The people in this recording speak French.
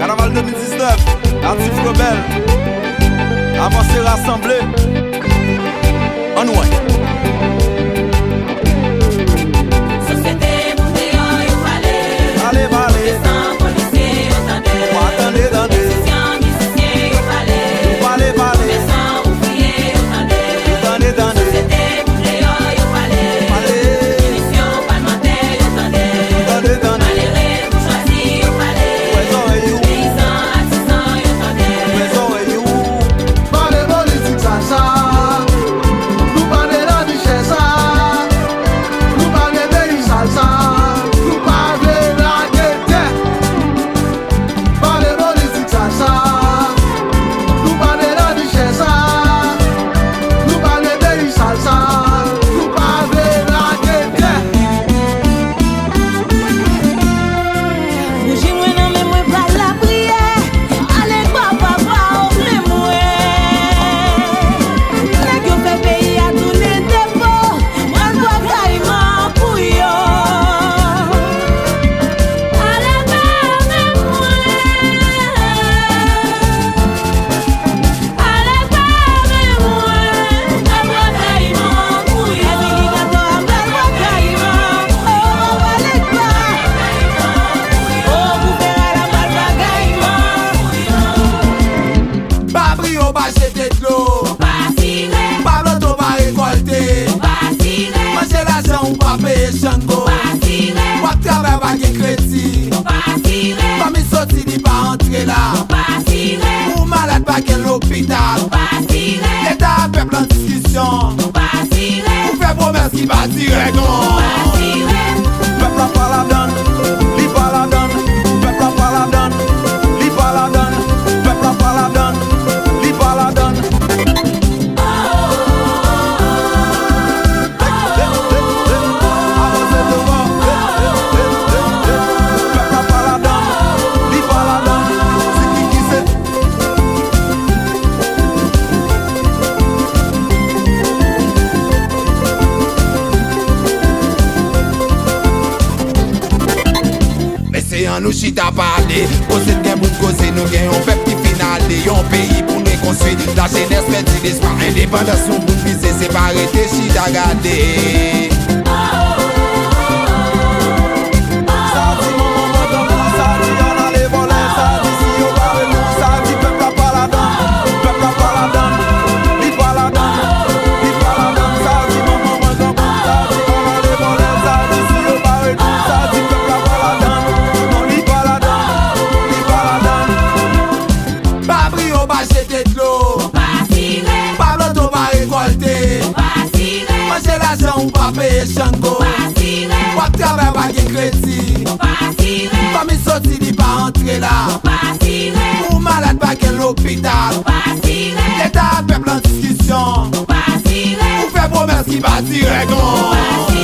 Carnaval 2019, artistes rebelles, avancés rassemblés, en ouai. Société montée au palais. Allez, allez, Sans policier, attendez, attendez. Musicien, musicien au palais. Allez, Sans ouvrier, attendez, attendez. Société montée au palais. Allez, Mission parlementaire, attendez, attendez. Malheureux, bourgeoisie au palais. Présent et you, Paysans, artisans, présent et you. Parlez politique, ça. Nous parlons la richesse, nous parlons pays, ça. Nous parlons la gaieté. Parlez politique, ça. Nous parlons la richesse, nous parlons pays, ça. Nous parlons la gaieté. Bougie moi non mais moi pas la prière. Allez papa ouvrez moi. Nèg yo fait pays à tourner dépôt. Moi dois caïman pour yo. Allez ouvrez moi. Allez ouvrez moi. Moi dois caïman pour yo. Moi dois caïman. Oh allez pas. Oh, vous verrez la bagaille. Pas brio, pas jeter de l'eau. Pas tiré, Pas l'auto, pas récolter. pas tiré, Manger l'argent ou pas payer Shango. pas tiré, Pas travailler, pas de crédit. pas tiré, Comme il sorti, il pas entrer là. pas tiré, Ou malade, pas qu'à l'hôpital. pas tiré, L'État a peuple en discussion. pas tiré, Ou fait promesse qui va tirer non. pas tiré. Peuple a pas la donne, li pas la donne. Peuple a pas la donne, li pas la donne. Peuple a pas la donne, li pas la donne. Avancez devant. Peuple a pas la donne, li pas la donne. C'est qui c'est? Mais c'est un nous chita parler. Poser des bouts causer nous gagnons peuple qui finale. Un pays pour nous construire. La jeunesse perdue d'espoir. Indépendance nous pour viser. C'est pas arrêter chita garder. Ça dit maman va dans vous, ça dit y'en a les volets, ça dit si on va avec nous, ça dit peuple a pas la donne, peuple a pas la donne, li pas la donne, li pas la donne, ça dit maman va dans vous, ça dit y'en a les volets, ça dit si on va avec nous, ça dit peuple a pas la donne, non li pas la donne, li pas la donne. Pas brio, pas jeter de l'eau. Pas tiré, Pas l'auto, pas récolter. pas tiré, Manger l'argent ou pas payer Shango. pas tiré, Pas travailler, pas de crédit. pas tiré, Comme il sorti, il pas entrer là. pas tiré, Ou malade, pas qu'à l'hôpital. pas tiré, L'État a peuple en discussion. pas tiré, Ou fait promesse qui va tirer non. pas tiré.